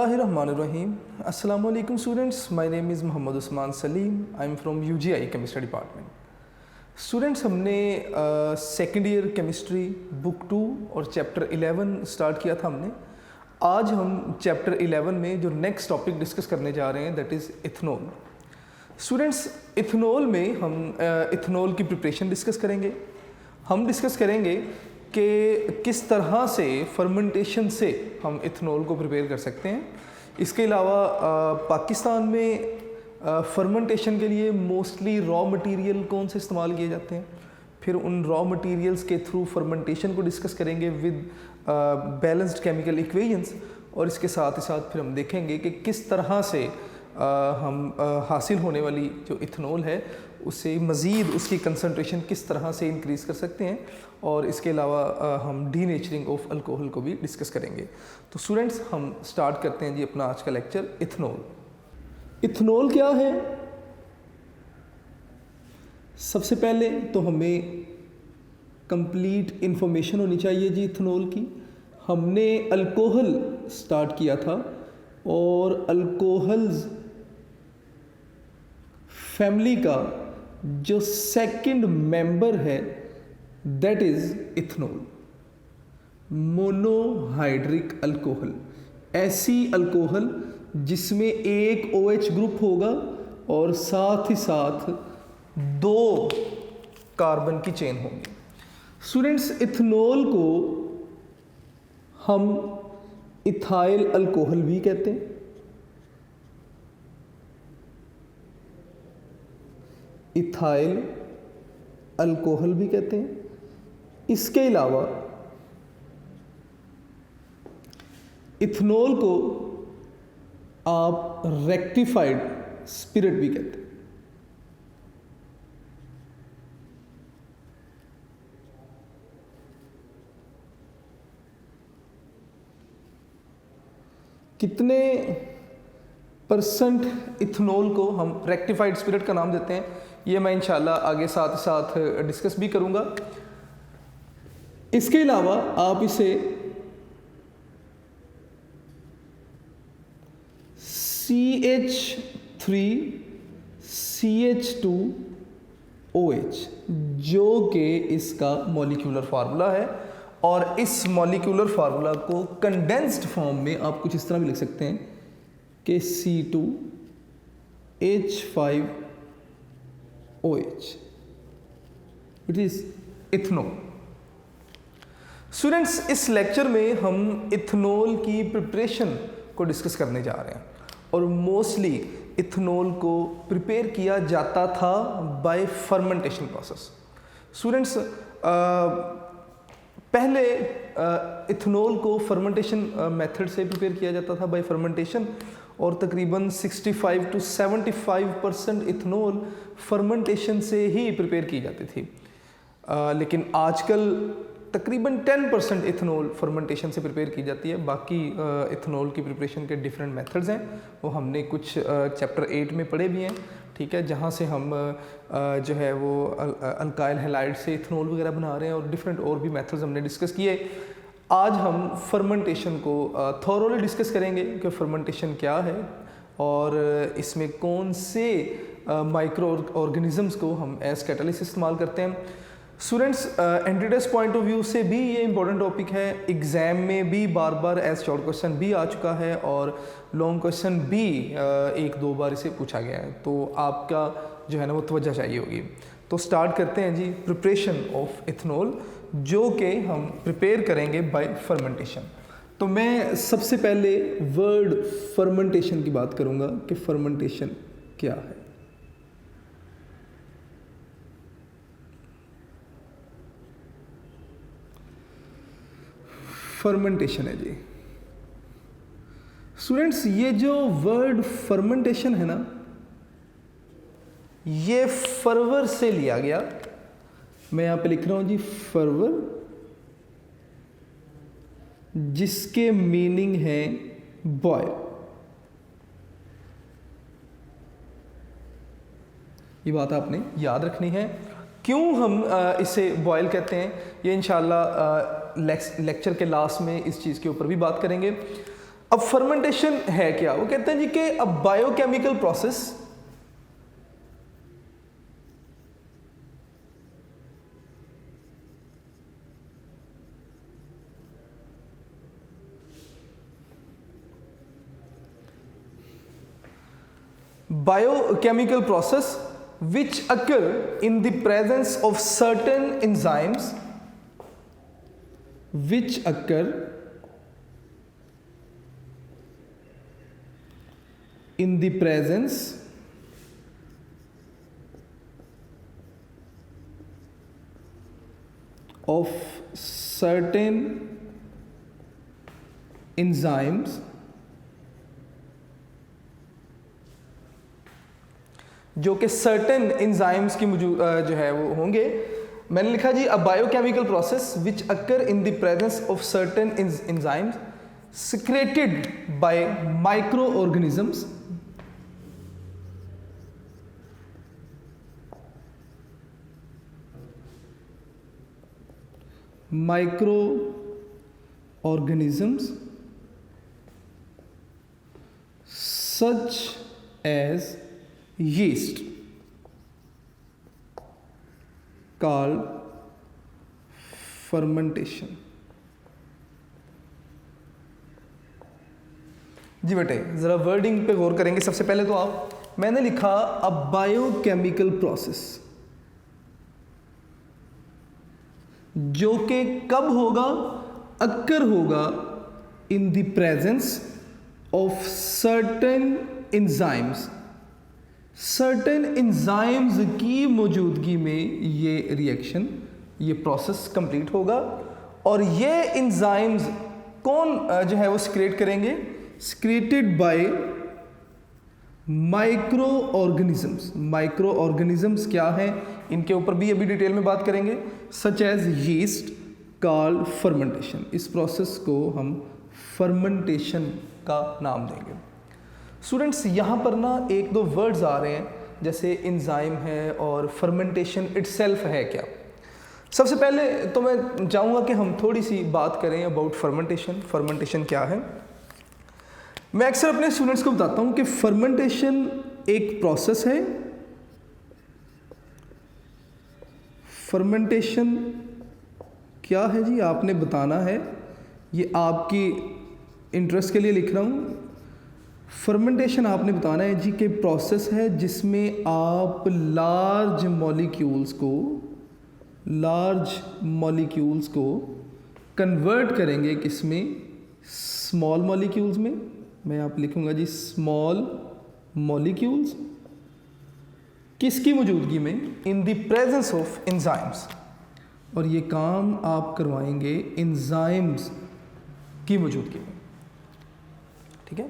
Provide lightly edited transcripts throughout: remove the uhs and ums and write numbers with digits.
Bismillahirrahmanirrahim. Assalamu alaikum students. My name is Muhammad Usman Salim. I am from UGI Chemistry Department. Students हमने second year chemistry book 2 और chapter 11 start किया था हमने. आज हम chapter 11 में जो नेक्स्ट टॉपिक डिस्कस करने जा रहे हैं that is ethanol. Students ethanol में हम इथेनॉल की प्रिपरेशन डिस्कस करेंगे. हम डिस्कस करेंगे कि किस तरह से फर्मेंटेशन से हम इथेनॉल को प्रिपेयर कर सकते हैं. इसके अलावा पाकिस्तान में फर्मेंटेशन के लिए मोस्टली रॉ मटेरियल कौन से इस्तेमाल किए जाते हैं. फिर उन रॉ मटेरियल्स के थ्रू फर्मेंटेशन को डिस्कस करेंगे विद बैलेंस्ड केमिकल इक्वेशंस. और इसके साथ ही साथ फिर हम देखेंगे कि किस तरह से हम हासिल होने वाली जो इथेनॉल है उससे मज़ीद उसकी कंसंट्रेशन किस तरह से इंक्रीज़ कर सकते हैं. और इसके अलावा हम डीनेचरिंग ऑफ अल्कोहल को भी डिस्कस करेंगे. तो स्टूडेंट्स हम स्टार्ट करते हैं जी अपना आज का लेक्चर. इथेनॉल. इथेनॉल क्या है? सबसे पहले तो हमें कंप्लीट इंफॉर्मेशन होनी चाहिए जी इथेनॉल की. हमने अल्कोहल स्टार्ट किया था और अल्कोहल्स फैमिली का जो सेकंड मेंबर है that is ethanol. Monohydric alcohol, ऐसी अल्कोहल जिसमें एक OH ग्रुप होगा और साथ ही साथ 2 कार्बन की चेन होगी. स्टूडेंट्स इथेनॉल को हम इथाइल अल्कोहल भी कहते हैं. इथाइल अल्कोहल भी कहते हैं. इसके अलावा इथेनॉल को आप रेक्टिफाइड स्पिरिट भी कहते हैं. कितने परसेंट इथेनॉल को हम रेक्टिफाइड स्पिरिट का नाम देते हैं ये मैं इंशाल्लाह आगे साथ साथ डिस्कस भी करूंगा. इसके अलावा आप इसे CH3CH2OH जो कि इसका मॉलिक्यूलर फार्मूला है. और इस मॉलिक्यूलर फार्मूला को कंडेंस्ड फॉर्म में आप कुछ इस तरह भी लिख सकते हैं कि C2H5OH. It is ethanol. Students इस लेक्चर में हम इथेनॉल की प्रिपरेशन को डिस्कस करने जा रहे हैं. और मोस्टली इथेनॉल को प्रिपेयर किया जाता था बाय फर्मेंटेशन प्रोसेस. स्टूडेंट्स पहले इथेनॉल को फर्मेंटेशन मेथड से प्रिपेयर किया जाता था बाय फर्मेंटेशन. और तकरीबन 65 to 75% इथेनॉल फर्मेंटेशन से ही प्रिपेयर की जाती थी. लेकिन आजकल तकरीबन 10% इथेनॉल फर्मेंटेशन से प्रिपेयर की जाती है. बाकी इथेनॉल की प्रिपरेशन के डिफरेंट मेथड्स हैं वो हमने कुछ चैप्टर 8 में पढ़े भी हैं. ठीक है, जहाँ से हम जो है वो अल्काइल हैलाइड से इथेनॉल वगैरह बना रहे हैं और डिफरेंट और भी मेथड्स हमने डिस्कस किए. आज हम फर्मेंटेशन को थॉरोली डिस्कस करेंगे कि फर्मेंटेशन क्या है और इसमें कौन से माइक्रो ऑर्गेनिजम्स को हम एज कैटलिस्ट इस्तेमाल करते हैं. Students entry point of view से भी ये इंपॉर्टेंट टॉपिक है. एग्ज़ाम में भी बार बार एज शॉर्ट क्वेश्चन भी आ चुका है और लॉन्ग क्वेश्चन भी 1-2 बार इसे पूछा गया है. तो आपका जो है ना वो तवज्जो चाहिए होगी. तो स्टार्ट करते हैं जी प्रिपरेशन ऑफ इथेनॉल जो कि हम प्रिपेयर करेंगे बाय फर्मेंटेशन. तो मैं सबसे पहले वर्ड फर्मेंटेशन की बात करूँगा कि फर्मेंटेशन क्या है. फर्मेंटेशन है जी. स्टूडेंट्स ये जो वर्ड फर्मेंटेशन है ना ये फर्वर से लिया गया. मैं यहां पे लिख रहा हूं जी फर्वर जिसके मीनिंग है बॉयल. ये बात आपने याद रखनी है. क्यों हम इसे बॉयल कहते हैं ये इंशाल्लाह लेक्चर के लास्ट में इस चीज़ के ऊपर भी बात करेंगे. अब फर्मेंटेशन है क्या? वो कहते हैं जी कि अ biochemical process biochemical process which occur in the presence of certain enzymes which occur in the presence of certain enzymes जो कि सर्टेन एंजाइम्स की जो है वो होंगे। मैंने लिखा जी a biochemical process which occur in the presence of certain enzymes secreted by micro organisms such as yeast called fermentation। जी बेटे ज़रा वर्डिंग पे गौर करेंगे। सबसे पहले तो मैंने लिखा अ बायोकेमिकल प्रोसेस, जो कि कब होगा? अक्कर होगा इन the presence of certain enzymes, certain enzymes की मौजूदगी में ये रिएक्शन, ये प्रोसेस कंप्लीट होगा। और ये एंजाइम्स कौन जो है वो सिक्रेट करेंगे? Secreted by micro organisms. Micro organisms क्या हैं, इनके ऊपर भी अभी डिटेल में बात करेंगे। Such as yeast called fermentation. इस प्रोसेस को हम फर्मेंटेशन का नाम देंगे। स्टूडेंट्स यहाँ पर ना एक दो वर्ड्स आ रहे हैं, जैसे एंजाइम है और फर्मेंटेशन इटसेल्फ है क्या। सबसे पहले तो मैं चाहूँगा कि हम थोड़ी सी बात करें अबाउट फर्मेंटेशन। फर्मेंटेशन क्या है? मैं अक्सर अपने स्टूडेंट्स को बताता हूँ कि फर्मेंटेशन एक प्रोसेस है। फर्मेंटेशन क्या है जी, आपने बताना है। ये आपकी इंटरेस्ट के लिए लिख रहा हूँ। फर्मेंटेशन आपने बताना है जी कि प्रोसेस है जिसमें आप लार्ज मॉलिक्यूल्स को कन्वर्ट करेंगे किसमें? स्मॉल मॉलिक्यूल्स में। मैं यहाँ पे लिखूँगा जी स्मॉल मॉलिक्यूल्स, किसकी मौजूदगी में? इन द प्रेजेंस ऑफ एंजाइम्स। और ये काम आप करवाएंगे एंजाइम्स की मौजूदगी में, ठीक है।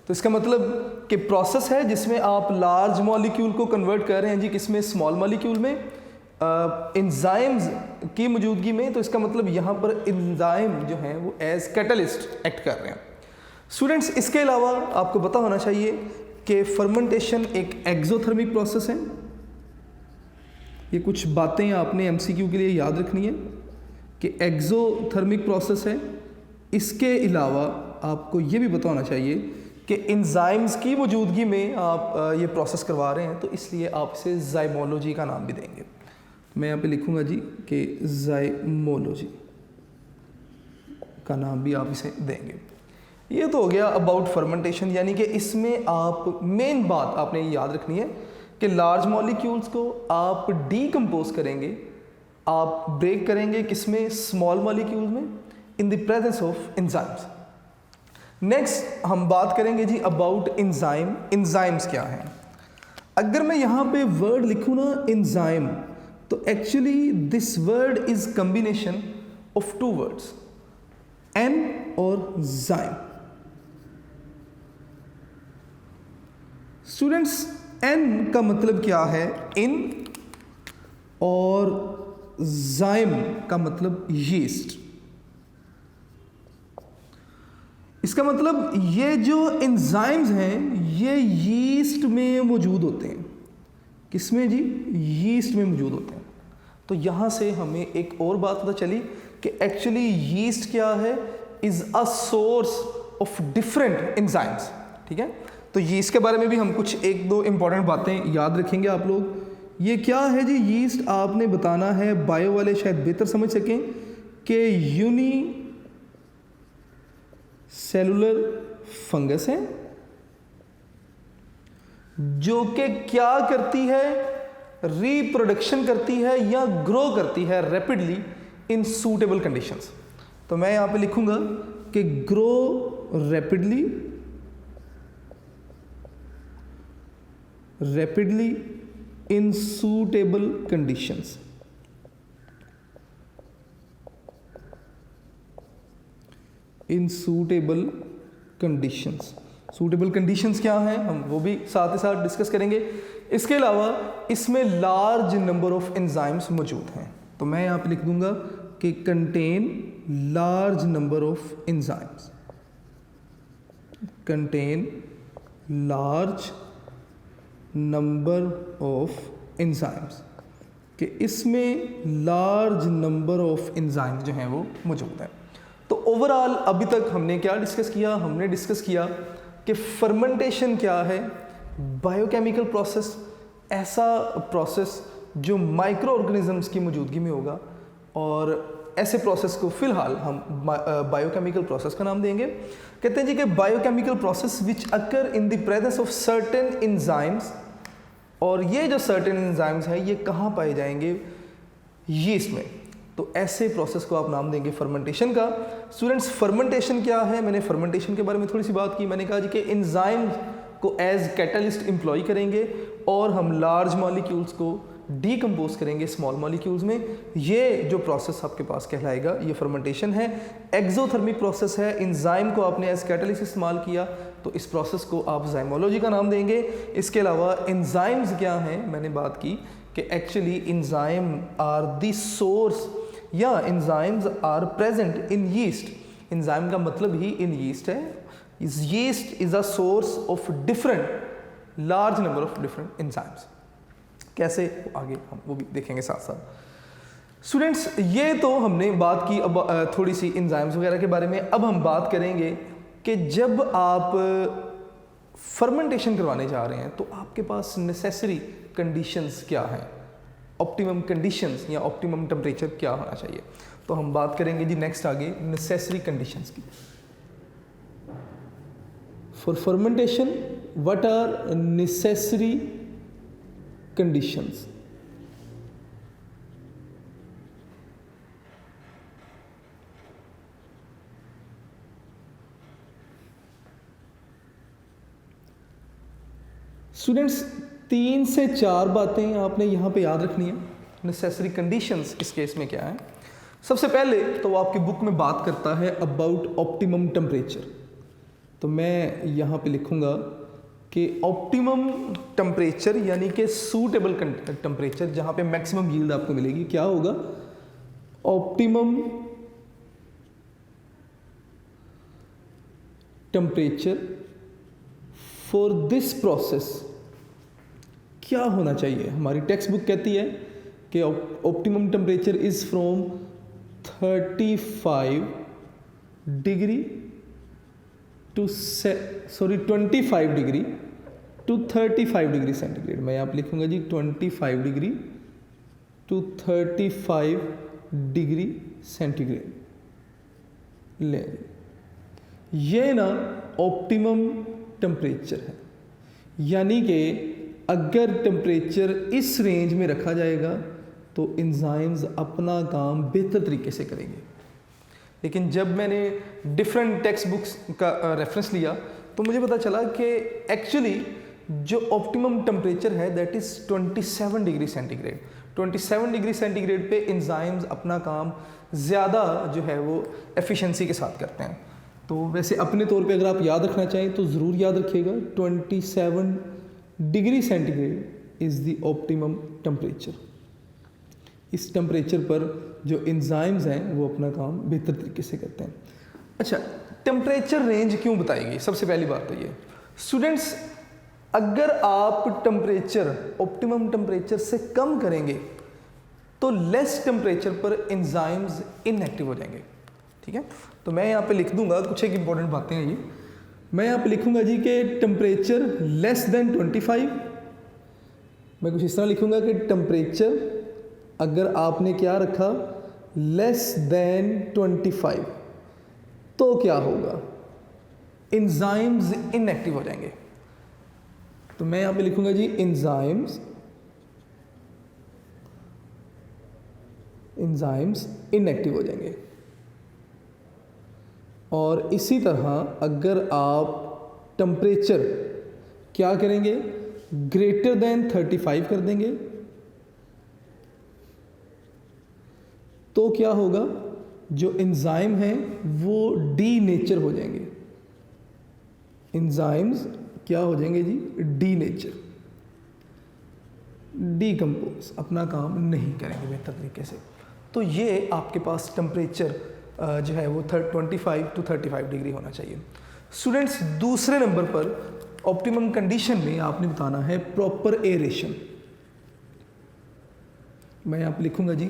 तो इसका मतलब कि प्रोसेस है जिसमें आप लार्ज मॉलिक्यूल को कन्वर्ट कर रहे हैं जी किसमें? स्मॉल मॉलिक्यूल में, एंजाइम्स की मौजूदगी में। तो इसका मतलब यहाँ पर एंजाइम जो हैं वो एज कैटलिस्ट एक्ट कर रहे हैं। स्टूडेंट्स इसके अलावा आपको पता होना चाहिए कि फर्मेंटेशन एक एक्सोथर्मिक प्रोसेस है। ये कुछ बातें आपने एमसीक्यू के लिए याद रखनी है कि एक्सोथर्मिक प्रोसेस है। इसके अलावा आपको ये भी पता होना चाहिए कि एंजाइम्स की मौजूदगी में आप ये प्रोसेस करवा रहे हैं, तो इसलिए आप इसे जाइमोलॉजी का नाम भी देंगे। मैं यहाँ पे लिखूँगा जी कि जाइमोलॉजी का नाम भी आप इसे देंगे। ये तो हो गया अबाउट फर्मेंटेशन, यानी कि इसमें आप मेन बात आपने याद रखनी है कि लार्ज मॉलिक्यूल्स को आप डीकम्पोज करेंगे, आप ब्रेक करेंगे किसमें? स्मॉल मॉलिक्यूल्स में, इन the presence of enzymes. Next हम बात करेंगे जी अबाउट एंजाइम। एंजाइम्स क्या हैं? अगर मैं यहाँ पे वर्ड लिखूँ ना एंजाइम, तो actually this word is combination of two words, en और जाइम। स्टूडेंट्स एन का मतलब क्या है? इन, और जाइम का मतलब यीस्ट। इसका मतलब ये जो एंजाइम्स हैं ये यीस्ट में मौजूद होते हैं। किसमें जी? यीस्ट में मौजूद होते हैं। तो यहाँ से हमें एक और बात पता चली कि एक्चुअली यीस्ट क्या है? Is a source of different enzymes. ठीक है, तो यीस्ट के बारे में भी हम कुछ एक दो इंपॉर्टेंट बातें याद रखेंगे आप लोग। ये क्या है जी, यीस्ट आपने बताना है, बायो वाले शायद बेहतर समझ सकें कि यूनी सेलुलर फंगस है जो कि क्या करती है, रिप्रोडक्शन करती है या ग्रो करती है रैपिडली इन सूटेबल कंडीशंस। तो मैं यहां पे लिखूंगा कि ग्रो रैपिडली इन सूटेबल कंडीशंस। इन सूटेबल कंडीशंस, सूटेबल कंडीशंस क्या हैं हम वो भी साथ ही साथ डिस्कस करेंगे। इसके अलावा इसमें लार्ज नंबर ऑफ एंजाइम्स मौजूद हैं, तो मैं यहाँ पे लिख दूंगा कि contain large number of enzymes, contain large number of enzymes, कि इसमें लार्ज नंबर ऑफ एंजाइम जो हैं वो मौजूद हैं। तो ओवरऑल अभी तक हमने क्या डिस्कस किया, हमने डिस्कस किया कि फर्मेंटेशन क्या है, बायोकेमिकल प्रोसेस, ऐसा प्रोसेस जो माइक्रो ऑर्गेनिजम्स की मौजूदगी में होगा, और ऐसे प्रोसेस को फिलहाल हम बायोकेमिकल प्रोसेस का नाम देंगे। कहते हैं जी कि biochemical process which occur in the presence of certain enzymes, और ये जो सर्टेन एंजाइम्स हैं ये कहाँ पाए जाएंगे, यीस्ट में। तो ऐसे प्रोसेस को आप नाम देंगे फर्मेंटेशन का। स्टूडेंट्स, फर्मेंटेशन क्या है, मैंने फर्मेंटेशन के बारे में थोड़ी सी बात की। मैंने कहा जी कि एंजाइम को एज कैटलिस्ट एम्प्लॉय करेंगे और हम लार्ज मॉलिक्यूल्स को डीकम्पोज करेंगे स्मॉल मॉलिक्यूल्स में। ये जो प्रोसेस आपके पास कहलाएगा ये फर्मेंटेशन है। एक्सोथर्मिक प्रोसेस है, एंजाइम को आपने एज कैटलिस्ट इस्तेमाल किया तो इस प्रोसेस को आप जाइमोलॉजी का नाम देंगे। इसके अलावा एंजाइम्स क्या हैं, मैंने बात की कि actually enzyme are the source या enzymes are present in yeast. Enzyme का मतलब ही इन यीस्ट है। Yeast is a source of different large number of different enzymes. कैसे, आगे हम वो भी देखेंगे साथ साथ। स्टूडेंट्स, ये तो हमने बात की अब थोड़ी सी एंजाइम्स वगैरह के बारे में। अब हम बात करेंगे कि जब आप फर्मेंटेशन करवाने जा रहे हैं तो आपके पास नेसेसरी कंडीशंस क्या हैं, ऑप्टिमम कंडीशंस या ऑप्टिमम टेम्परेचर क्या होना चाहिए। तो हम बात करेंगे जी नेक्स्ट आगे नेसेसरी कंडीशंस की। For fermentation what are necessary conditions. Students, 3 से 4 बातें आपने यहाँ पे याद रखनी है। नेसेसरी कंडीशंस इस केस में क्या है, सबसे पहले तो वो आपकी बुक में बात करता है अबाउट ऑप्टिमम टेम्परेचर। तो मैं यहाँ पे लिखूँगा कि ऑप्टिमम टेम्परेचर यानी कि सूटेबल टेम्परेचर जहाँ पे मैक्सिमम यील्ड आपको मिलेगी, क्या होगा, optimum temperature for this process क्या होना चाहिए। हमारी टेक्स्ट बुक कहती है कि optimum temperature is from 35 degree to 25 degree to 35 degree centigrade. मैं यहाँ पे लिखूँगा जी 25 डिग्री टू 35 डिग्री सेंटीग्रेड ले। ये ना ऑप्टिमम टेम्परेचर है, यानी कि अगर टेम्परेचर इस रेंज में रखा जाएगा तो एंजाइम्स अपना काम बेहतर तरीके से करेंगे। लेकिन जब मैंने डिफरेंट टेक्स्ट बुक्स का रेफरेंस लिया तो मुझे पता चला कि एक्चुअली जो ऑप्टिमम टेम्परेचर है that is 27 degree centigrade. 27 degree centigrade पे एंजाइम्स अपना काम ज़्यादा जो है वो एफिशिएंसी के साथ करते हैं। तो वैसे अपने तौर पे अगर आप याद रखना चाहें तो ज़रूर याद रखिएगा 27 degree centigrade is the optimum temperature. इस टेम्परेचर पर जो एंजाइम्स हैं वो अपना काम बेहतर तरीके से करते हैं। अच्छा, टेम्परेचर रेंज क्यों बताएगी, सबसे पहली बात तो ये स्टूडेंट्स, अगर आप टेम्परेचर ऑप्टिमम टेम्परेचर से कम करेंगे तो लेस टेम्परेचर पर एंजाइम्स इनएक्टिव हो जाएंगे। ठीक है। तो मैं यहाँ पे लिख दूंगा, कुछ एक इंपॉर्टेंट बातें हैं ये, मैं यहाँ पे लिखूंगा जी कि टेम्परेचर लेस देन 25, मैं कुछ इस तरह लिखूंगा कि टेम्परेचर अगर आपने क्या रखा लेस देन 25 तो क्या होगा, एंजाइम्स इनएक्टिव हो जाएंगे। तो मैं यहाँ पे लिखूंगा जी एंजाइम्स इनएक्टिव हो जाएंगे। और इसी तरह अगर आप टेम्परेचर क्या करेंगे ग्रेटर देन 35 कर देंगे तो क्या होगा, जो एंजाइम हैं वो डीनेचर हो जाएंगे, एंजाइम्स क्या हो जाएंगे जी, डीनेचर, डीकम्पोज, अपना काम नहीं करेंगे बेहतर तरीके से। तो ये आपके पास टेम्परेचर जो है वो 25 to 35 डिग्री होना चाहिए। स्टूडेंट्स दूसरे नंबर पर ऑप्टिमम कंडीशन में आपने बताना है प्रॉपर एरेशन। मैं यहाँ पे लिखूंगा जी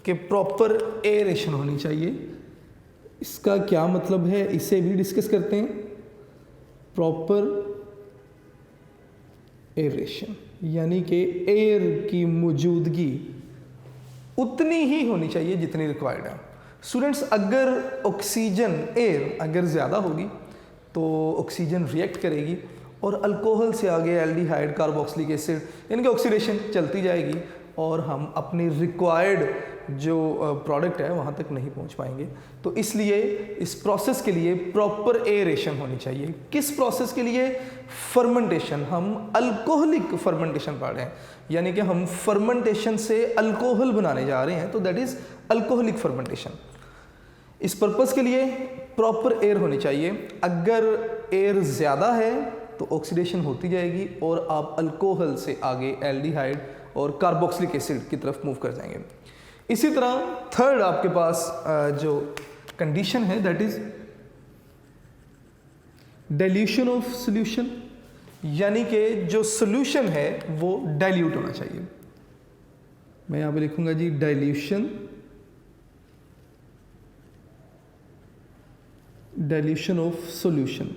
कि प्रॉपर एरेशन होनी चाहिए। इसका क्या मतलब है इसे भी डिस्कस करते हैं। प्रॉपर एरेशन यानी कि एयर की मौजूदगी उतनी ही होनी चाहिए जितनी रिक्वायर्ड है। स्टूडेंट्स अगर ऑक्सीजन एयर अगर ज़्यादा होगी तो ऑक्सीजन रिएक्ट करेगी और अल्कोहल से आगे एल्डिहाइड कार्बोक्सिलिक एसिड यानी कि ऑक्सीडेशन चलती जाएगी और हम अपनी रिक्वायर्ड जो प्रोडक्ट है वहाँ तक नहीं पहुँच पाएंगे। तो इसलिए इस प्रोसेस के लिए प्रॉपर एरेशन होनी चाहिए। किस प्रोसेस के लिए? फर्मेंटेशन। हम अल्कोहलिक फर्मेंटेशन पढ़ रहे हैं यानी कि हम फर्मेंटेशन से अल्कोहल बनाने जा रहे हैं, तो दैट इज़ अल्कोहलिक फर्मेंटेशन। इस पर्पस के लिए प्रॉपर एयर होनी चाहिए। अगर एयर ज़्यादा है तो ऑक्सीडेशन होती जाएगी और आप अल्कोहल से आगे एल्डिहाइड और कार्बोक्सिलिक एसिड की तरफ मूव कर जाएंगे। इसी तरह थर्ड आपके पास जो कंडीशन है that is dilution of solution, यानी कि जो सॉल्यूशन है वो डाइल्यूट होना चाहिए। मैं यहाँ पे लिखूंगा जी डाइल्यूशन ऑफ सॉल्यूशन।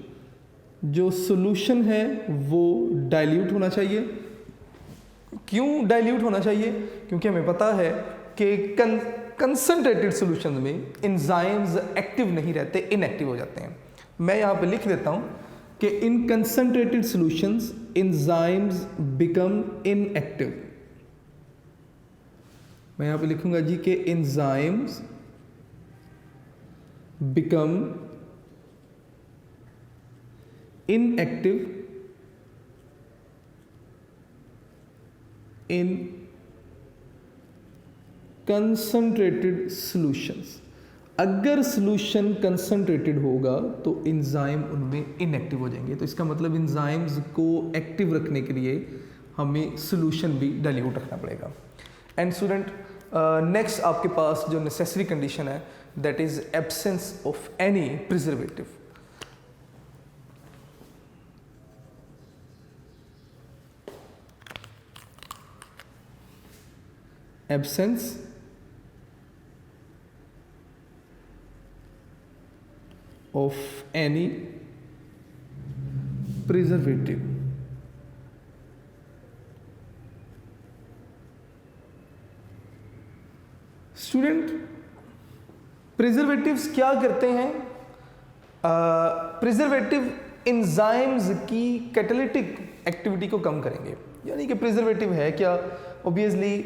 जो सॉल्यूशन है वो डाइल्यूट होना चाहिए। क्यों डाइल्यूट होना चाहिए? क्योंकि हमें पता है कि कंसंट्रेटेड सॉल्यूशन में एंजाइम्स एक्टिव नहीं रहते, इनएक्टिव हो जाते हैं। मैं यहाँ पे लिख देता हूँ कि in concentrated solutions enzymes become inactive. मैं यहाँ पे लिखूंगा जी कि enzymes become inactive in concentrated solutions. अगर सॉल्यूशन कंसंट्रेटेड होगा तो एंजाइम उनमें इनएक्टिव हो जाएंगे। तो इसका मतलब एंजाइम्स को एक्टिव रखने के लिए हमें सॉल्यूशन भी डाइल्यूट रखना पड़ेगा। एंड स्टूडेंट नेक्स्ट आपके पास जो नेसेसरी कंडीशन है that is absence of any preservative. Absence of any preservative। Student preservatives क्या करते हैं? प्रिजर्वेटिव एंजाइम्स की कैटालिटिक एक्टिविटी को कम करेंगे। यानी कि प्रिजर्वेटिव है क्या? ऑब्वियसली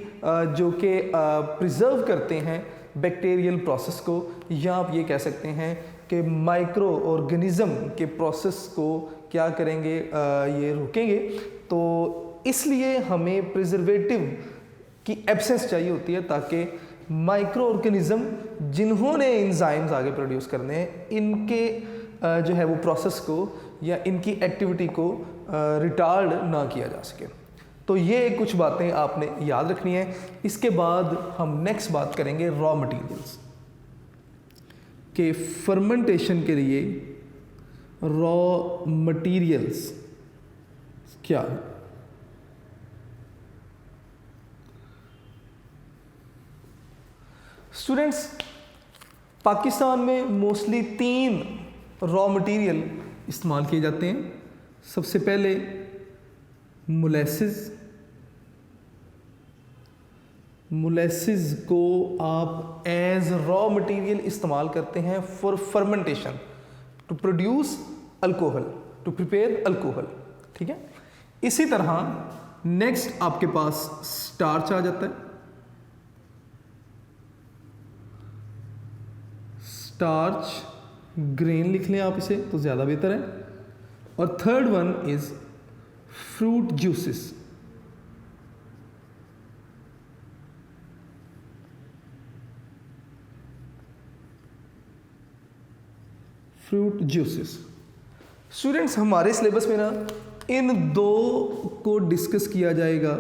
जो कि प्रिजर्व करते हैं बैक्टीरियल प्रोसेस को, या आप ये कह सकते हैं कि माइक्रो ऑर्गेनिज्म के प्रोसेस को क्या करेंगे, ये रोकेंगे। तो इसलिए हमें प्रिजर्वेटिव की एब्सेंस चाहिए होती है ताकि माइक्रो ऑर्गेनिज्म जिन्होंने एंजाइम्स आगे प्रोड्यूस करने हैं इनके जो है वो प्रोसेस को या इनकी एक्टिविटी को रिटार्ड ना किया जा सके। तो ये कुछ बातें आपने याद रखनी है। इसके बाद हम नेक्स्ट बात करेंगे रॉ मटेरियल्स के फर्मेंटेशन के लिए रॉ मटेरियल्स क्या है। स्टूडेंट्स पाकिस्तान में मोस्टली 3 रॉ मटेरियल इस्तेमाल किए जाते हैं। सबसे पहले मोलेसिस को आप एज रॉ मटेरियल इस्तेमाल करते हैं for fermentation to produce alcohol, to prepare alcohol, ठीक है। इसी तरह नेक्स्ट आपके पास स्टार्च आ जाता है। स्टार्च ग्रेन लिख लें आप इसे तो ज़्यादा बेहतर है। और third one is fruit juices. Fruit juices. Students, हमारे सिलेबस में ना इन 2 को डिस्कस किया जाएगा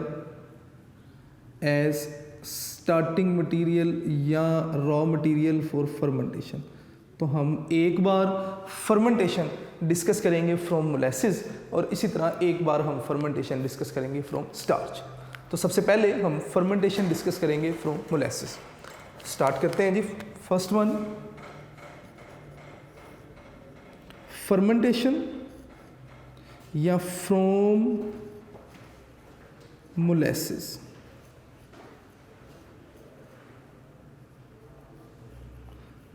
एज स्टार्टिंग मटेरियल या रॉ मटेरियल फॉर फर्मेंटेशन। तो हम एक बार फर्मेंटेशन डिस्कस करेंगे फ्रॉम मोलेसिस और इसी तरह एक बार हम फर्मेंटेशन डिस्कस करेंगे फ्रॉम स्टार्च। तो सबसे पहले हम फर्मेंटेशन डिस्कस करेंगे फ्रॉम मोलेसिस। स्टार्ट करते हैं जी। फर्स्ट वन, फर्मेंटेशन या फ्रॉम मोलेसिस।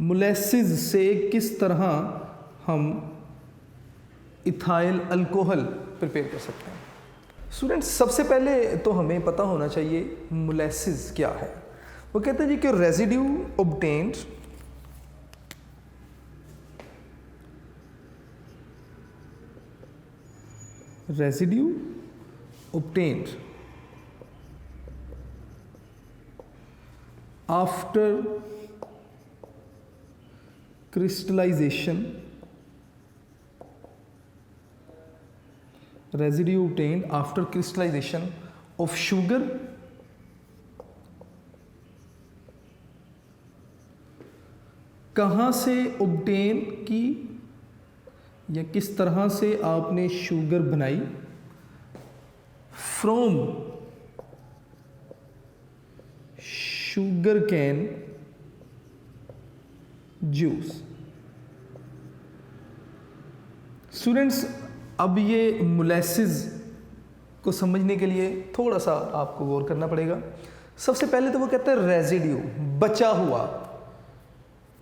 मोलेसिस से किस तरह हम इथाइल अल्कोहल प्रिपेयर कर सकते हैं। स्टूडेंट्स, सबसे पहले तो हमें पता होना चाहिए मोलेसिस क्या है। वो कहते हैं जी कि residue obtained after crystallization, residue obtained after crystallization of sugar कहाँ से obtain की या किस तरह से आपने शुगर बनाई। From sugar cane juice. Students, अब ये मोलेसिस को समझने के लिए थोड़ा सा आपको गौर करना पड़ेगा। सबसे पहले तो वो कहता है रेजिड्यू, बचा हुआ,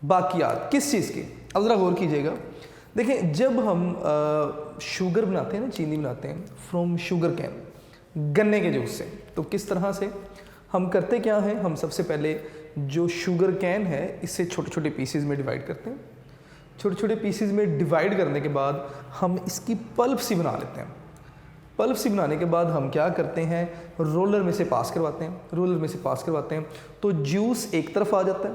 बाकियात, किस चीज़ की। अब ज़रा गौर कीजिएगा। देखिए, जब हम शुगर बनाते हैं ना, चीनी बनाते हैं फ्रॉम शुगर कैन, गन्ने के जूस से, तो किस तरह से हम करते क्या हैं, हम सबसे पहले जो शुगर कैन है इसे छोटे छोटे पीसेस में डिवाइड करते हैं। छोटे छोटे पीसेस में डिवाइड करने के बाद हम इसकी पल्प सी बना लेते हैं। पल्प सी बनाने के बाद हम क्या करते हैं, रोलर में से पास करवाते हैं। रोलर में से पास करवाते हैं तो जूस एक तरफ आ जाता है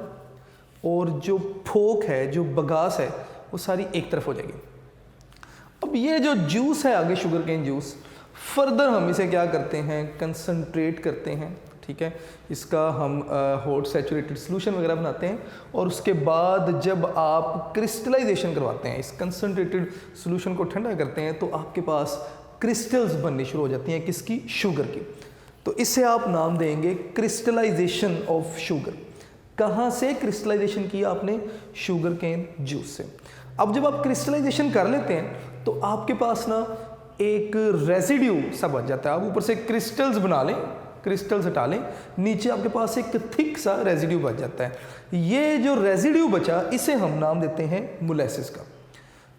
और जो फोक है, जो बगास है, वो सारी एक तरफ हो जाएगी। अब ये जो जूस है आगे, शुगर केन जूस, फर्दर हम इसे क्या करते हैं, कंसंट्रेट करते हैं, ठीक है। इसका हम हॉट सैचुरेटेड सोल्यूशन वगैरह बनाते हैं और उसके बाद जब आप क्रिस्टलाइजेशन करवाते हैं, इस कंसंट्रेटेड सोल्यूशन को ठंडा करते हैं, तो आपके पास क्रिस्टल्स बननी शुरू हो जाती हैं, किसकी, शुगर की। तो इससे आप नाम देंगे क्रिस्टलाइजेशन ऑफ शुगर। कहाँ से क्रिस्टलाइजेशन किया आपने, शुगर केन जूस से। अब जब आप क्रिस्टलाइजेशन कर लेते हैं तो आपके पास ना एक रेजिड्यू सा बच जाता है। आप ऊपर से क्रिस्टल्स बना लें, क्रिस्टल्स हटा लें, नीचे आपके पास एक थिक सा रेजिड्यू बच जाता है। ये जो रेजिड्यू बचा, इसे हम नाम देते हैं मोलेसिस का।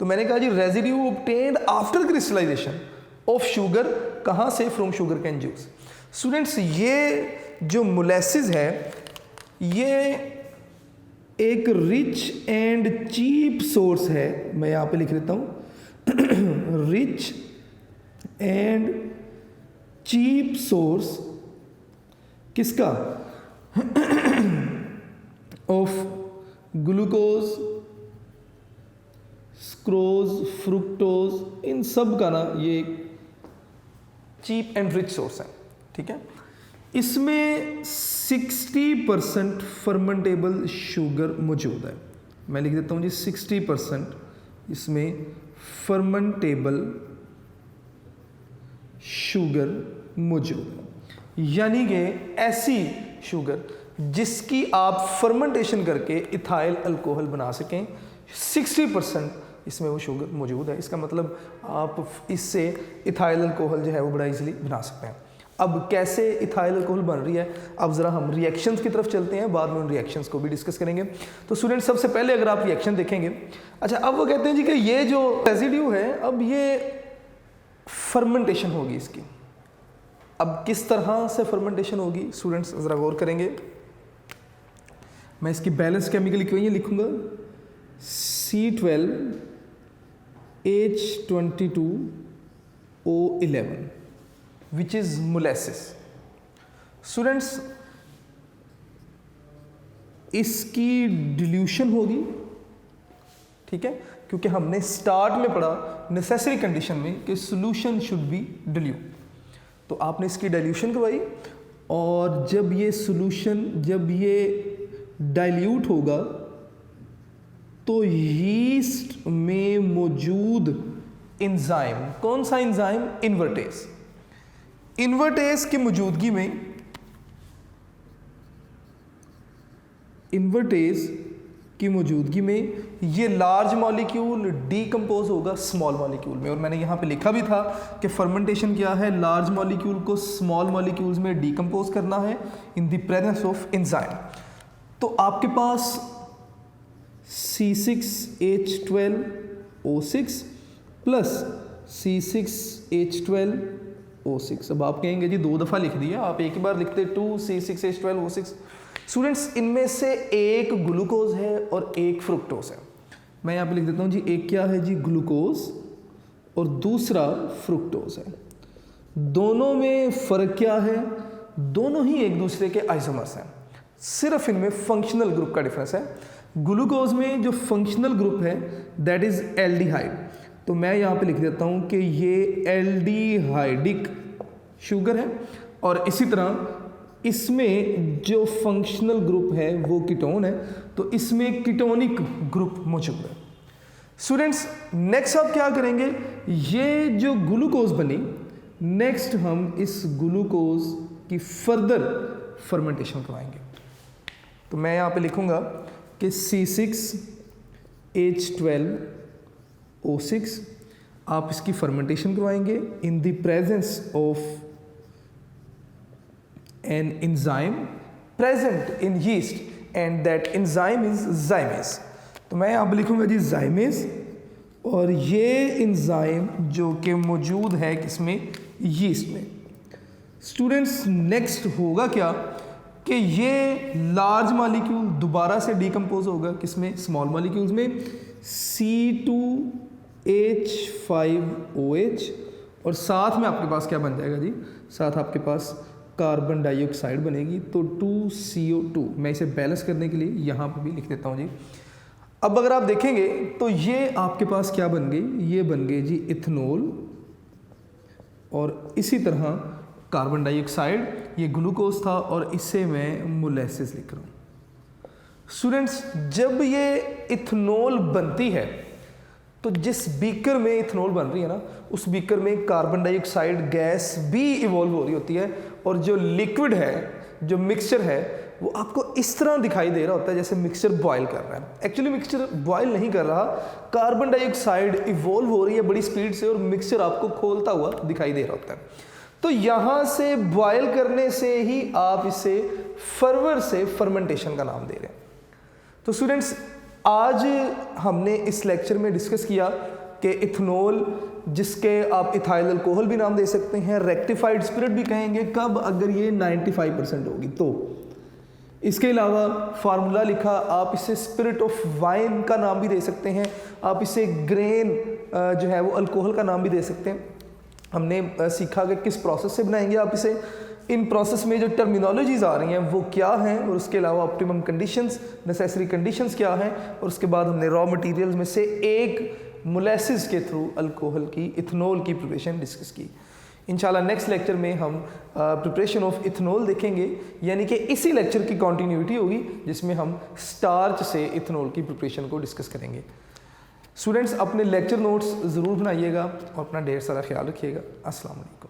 तो मैंने कहा जी, residue obtained after crystallisation of sugar, कहाँ से, from sugar cane juice. Students, ये जो मोलेसिस है, ये एक रिच एंड चीप सोर्स है। मैं यहाँ पे लिख लेता हूँ रिच एंड चीप सोर्स किसका, ऑफ ग्लूकोज, स्क्रोज, फ्रुक्टोज, इन सब का ना ये चीप एंड रिच सोर्स है, ठीक है। इसमें 60% फर्मेंटेबल शुगर मौजूद है। मैं लिख देता हूँ जी 60% इसमें फर्मेंटेबल शुगर मौजूद है, यानी कि ऐसी शुगर जिसकी आप फर्मेंटेशन करके इथाइल अल्कोहल बना सकें। 60% इसमें वो शुगर मौजूद है, इसका मतलब आप इससे इथाइल अल्कोहल जो है वो बड़ा इजीली बना सकते हैं। अब कैसे इथाइल अल्कोहल बन रही है, अब ज़रा हम रिएक्शंस की तरफ चलते हैं, बाद में उन रिएक्शंस को भी डिस्कस करेंगे। तो स्टूडेंट सबसे पहले अगर आप रिएक्शन देखेंगे, अच्छा अब वो कहते हैं जी कि ये जो रेजिड्यू है अब ये फर्मेंटेशन होगी इसकी। अब किस तरह से फर्मेंटेशन होगी स्टूडेंट्स ज़रा गौर करेंगे। मैं इसकी बैलेंस केमिकल इक्वेशन लिखूंगा C12H22O11 which is molasses. Students इसकी डिल्यूशन होगी, ठीक है, क्योंकि हमने स्टार्ट में पढ़ा नेसेसरी कंडीशन में कि सॉल्यूशन शुड बी डिल्यूट। तो आपने इसकी डाइल्यूशन करवाई और जब ये सॉल्यूशन जब ये डाइल्यूट होगा तो यीस्ट में मौजूद एंजाइम, कौन सा एंजाइम, इन्वर्टेज, इन्वर्टेज की मौजूदगी में, इन्वर्टेज की मौजूदगी में ये लार्ज मॉलिक्यूल डीकम्पोज होगा स्मॉल मॉलिक्यूल में। और मैंने यहाँ पे लिखा भी था कि फर्मेंटेशन क्या है, लार्ज मॉलिक्यूल को स्मॉल मॉलिक्यूल्स में डीकम्पोज करना है इन द प्रेजेंस ऑफ एंजाइम। तो आपके पास C6H12O6 प्लस C6H12O6। अब आप कहेंगे जी 2 दफ़ा लिख दिया, आप एक ही बार लिखते 2C6H12O6। स्टूडेंट्स इनमें से एक ग्लूकोज है और एक फ्रुक्टोज है। मैं यहाँ पे लिख देता हूँ जी, एक क्या है जी ग्लूकोज और दूसरा फ्रुक्टोज है। दोनों में फ़र्क क्या है, दोनों ही एक दूसरे के आइसोमर्स हैं, सिर्फ इनमें फंक्शनल ग्रुप का डिफरेंस है। ग्लूकोज में जो फंक्शनल ग्रुप है दैट इज़ एल्डिहाइड। तो मैं यहाँ पे लिख देता हूँ कि ये एल्डिहाइडिक शुगर है, और इसी तरह इसमें जो फंक्शनल ग्रुप है वो कीटोन है, तो इसमें कीटोनिक ग्रुप मौजूद है। स्टूडेंट्स नेक्स्ट आप क्या करेंगे, ये जो ग्लूकोज बनी, नेक्स्ट हम इस ग्लूकोज की फर्दर फर्मेंटेशन करवाएंगे। तो मैं यहाँ पे लिखूँगा कि C6H12O6 आप इसकी फर्मेंटेशन करवाएंगे इन the presence of an enzyme present in yeast and that enzyme is zymes। तो मैं यहाँ पे लिखूँगा जी zymes, और ये एंजाइम जो कि मौजूद है किसमें, यीस्ट में। स्टूडेंट्स नेक्स्ट होगा क्या कि ये लार्ज मॉलिक्यूल दोबारा से डिकम्पोज होगा किसमें, स्मॉल मॉलिक्यूल्स में, C2H5OH, और साथ में आपके पास क्या बन जाएगा जी, साथ आपके पास कार्बन डाइऑक्साइड बनेगी, तो 2CO2। मैं इसे बैलेंस करने के लिए यहाँ पे भी लिख देता हूँ जी। अब अगर आप देखेंगे तो ये आपके पास क्या बन गई, ये बन गई जी इथेनॉल, और इसी तरह कार्बन डाइऑक्साइड, ये ग्लूकोज था, और इससे मैं मोलेसिस लिख रहा हूँ। स्टूडेंट्स जब ये इथेनॉल बनती है तो जिस बीकर में इथेनॉल बन रही है ना, उस बीकर में कार्बन डाइऑक्साइड गैस भी इवॉल्व हो रही होती है, और जो लिक्विड है, जो मिक्सचर है, वो आपको इस तरह दिखाई दे रहा होता है जैसे मिक्सचर बॉयल कर रहा है। एक्चुअली मिक्सचर बॉयल नहीं कर रहा, कार्बन डाइऑक्साइड इवॉल्व हो रही है बड़ी स्पीड से, और मिक्सचर आपको खोलता हुआ दिखाई दे रहा होता है। तो यहाँ से बॉयल करने से ही आप इसे फर्वर से फर्मेंटेशन का नाम दे रहे हैं। तो स्टूडेंट्स आज हमने इस लेक्चर में डिस्कस किया कि इथेनॉल, जिसके आप इथाइल अल्कोहल भी नाम दे सकते हैं, रेक्टिफाइड स्पिरिट भी कहेंगे, कब, अगर ये 95% होगी तो। इसके अलावा फार्मूला लिखा, आप इसे स्पिरिट ऑफ वाइन का नाम भी दे सकते हैं, आप इसे ग्रेन जो है वो अल्कोहल का नाम भी दे सकते हैं। हमने सीखा कि किस प्रोसेस से बनाएंगे आप इसे, इन प्रोसेस में जो टर्मिनोलॉजीज आ रही हैं वो क्या हैं, और उसके अलावा ऑप्टिमम कंडीशंस, नेसेसरी कंडीशंस क्या हैं, और उसके बाद हमने रॉ मटेरियल्स में से एक मोलेसिस के थ्रू अल्कोहल की, इथेनॉल की प्रिपरेशन डिस्कस की। इंशाल्लाह नेक्स्ट लेक्चर में हम प्रिपरेशन ऑफ इथेनॉल देखेंगे, यानी कि इसी लेक्चर की कंटिन्यूटी होगी जिसमें हम स्टार्च से इथेनॉल की प्रिपरेशन को डिस्कस करेंगे। स्टूडेंट्स अपने लेक्चर नोट्स ज़रूर बनाइएगा और अपना ढेर सारा ख्याल रखिएगा। अस्सलाम वालेकुम।